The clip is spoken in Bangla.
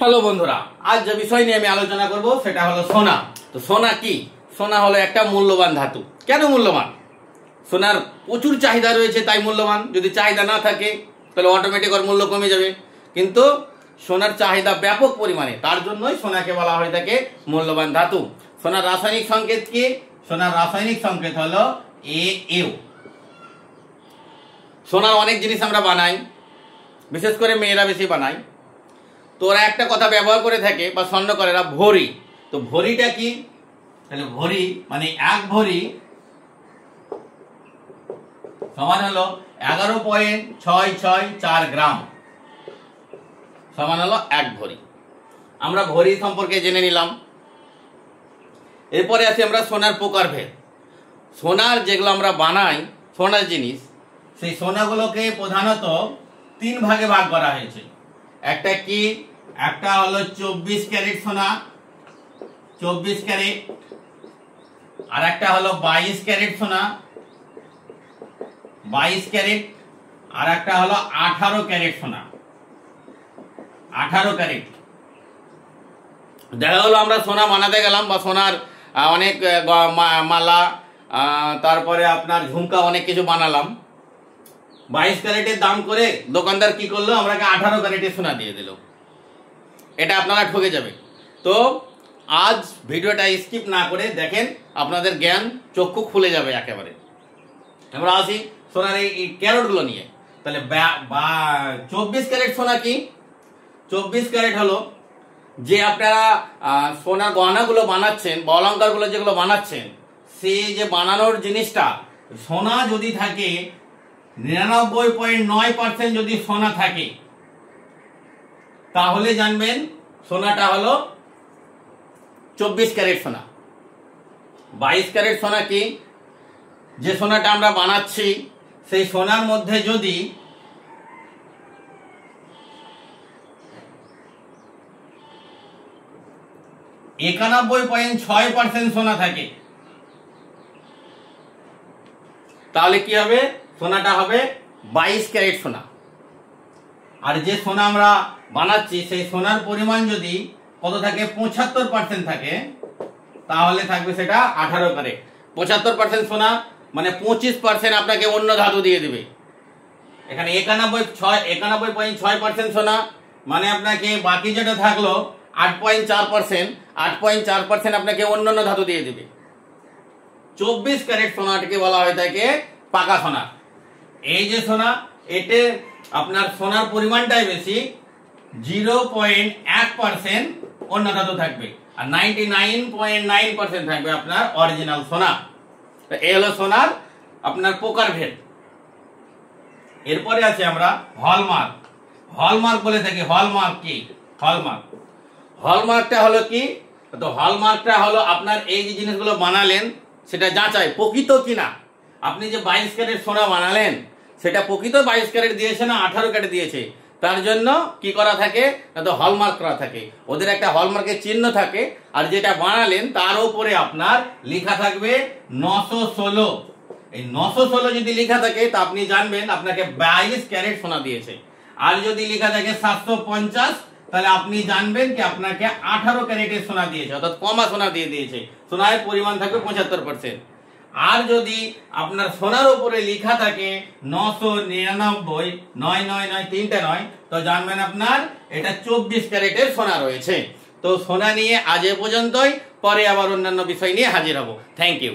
হ্যালো বন্ধুরা, আজ যে বিষয় নিয়ে আমি আলোচনা করব সেটা হলো সোনা। তো সোনা কি? সোনা হলো একটা মূল্যবান ধাতু। কেন মূল্যবান? সোনার প্রচুর চাহিদা রয়েছে তাই মূল্যবান। যদি চাহিদা না থাকে তাহলে অটোমেটিক ওর মূল্য কমে যাবে। কিন্তু সোনার চাহিদা ব্যাপক পরিমাণে, তার জন্যই সোনাকে বলা হয়ে থাকে মূল্যবান ধাতু। সোনার রাসায়নিক সংকেত কি? সোনার রাসায়নিক সংকেত হলো AU। সোনার অনেক জিনিস আমরা বানাই, বিশেষ করে মেয়েরা বেশি বানায়। তো ওরা একটা কথা ব্যবহার করে থাকে বা স্বর্ণকারেরা, ভরি। তো ভরিটা কি? তাহলে ভরি মানে এক ভরি সমান হলো 11.664 গ্রাম, সমান হলো এক ভরি। আমরা ভরি সম্পর্কে জেনে নিলাম। এরপরে আসি আমরা সোনার প্রকারভেদ। সোনার যেগুলো আমরা বানাই, সোনার জিনিস, সেই সোনাগুলোকে প্রধানত তিন ভাগে ভাগ করা হয়েছে। একটা কি? একটা হলো 24 ক্যারেট সোনা, 24 ক্যারেট। আর একটা হলো 22 ক্যারেট সোনা, 22 ক্যারেট। আর একটা হলো 18 ক্যারেট সোনা, 18 ক্যারেট। দেখা হলো আমরা সোনা বানাতে গেলাম বা সোনার অনেক মালা, তারপরে আপনার ঝুমকা, অনেক কিছু বানালাম। 22 ক্যারেটের দাম করে দোকানদার কি করলো, আমাকে 18 ক্যারেটের সোনা দিয়ে দিল। এটা আপনারা ঠকে যাবে। তো আজ ভিডিওটা স্কিপ না করে দেখেন, আপনাদের জ্ঞান চক্ষু খুলে যাবে একেবারে। আমরা আসি সোনার এই ক্যারেটগুলো নিয়ে। তাহলে 24 ক্যারেট সোনা কি? 24 ক্যারেট হলো যে আপনারা সোনার গয়নাগুলো বানাচ্ছেন বা অলঙ্কারগুলো যেগুলো বানাচ্ছেন, সেই যে বানানোর জিনিসটা, সোনা যদি থাকে 99.9% যদি সোনা থাকে, তাহলে জানবেন সোনাটা হলো 24 ক্যারেট সোনা। 22 ক্যারেট সোনা কি? যে সোনাটা আমরা বানাচ্ছি সেই সোনার মধ্যে যদি 91.6% সোনা থাকে, তাহলে কি হবে? সোনাটা হবে 22 ক্যারেট সোনা। আর যে সোনা আমরা বানাচ্ছি সেই সোনার পরিমাণ যদি কত থাকে, 75% থাকে, তাহলে থাকবে সেটা 18 ক্যারেট। 75% সোনা মানে 25% আপনাকে অন্য ধাতু দিয়ে দিবে। এখানে 91.6% সোনা মানে আপনাকে বাকি যেটা থাকলো 8.4% আপনাকে অন্যান্য ধাতু দিয়ে দিবে। 24 ক্যারেট সোনাটাকে বলা হয়ে থাকে পাকা সোনা। এই যে সোনা, এতে আপনার সোনার পরিমাণটাই বেশি, 0.1% অন্য ধাতু থাকবে, আর 99.9% থাকবে আপনার অরিজিনাল সোনা। এই হলো সোনার আপনার প্রকারভেদ। এরপরে আছে আমরা হলমার্ক। হলমার্ক বলে থাকি। হলমার্ক কি? হলমার্ক, হলমার্কটা হলো কি? তো হলমার্কটা হলো আপনার এই যে জিনিসগুলো বানালেন সেটা যাচাই প্রকৃত কিনা। আপনি যে 22 ক্যারেট সোনা বানালেন সেটা প্রকৃত 22 ক্যারেট দিয়েছে না 18 ক্যারেট দিয়েছে, তার জন্য কি করা থাকে, তো হলমার্ক করা থাকে। ওদের একটা হলমার্কের চিহ্ন থাকে। আর যেটা বানালেন তার উপরে আপনার লেখা থাকবে 916। এই 916 যদি লেখা থাকে তা আপনি জানবেন আপনাকে 22 ক্যারেট সোনা দিয়েছে। আর যদি লেখা থাকে 750, তাহলে আপনি জানবেন কি আপনাকে 18 ক্যারেটের সোনা দিয়েছে, অর্থাৎ কমা সোনা দিয়ে দিয়েছে। সোনার পরিমাণ থাকবে 75%। আর যদি আপনার সোনার উপরে লেখা থাকে 999, 999, 3টে 9, তো জানবেন আপনার এটা 24 ক্যারেটের সোনা রয়েছে। তো সোনা নিয়ে আজ এ পর্যন্তই। পরে আবার অন্যান্য বিষয় নিয়ে হাজির হব। Thank you.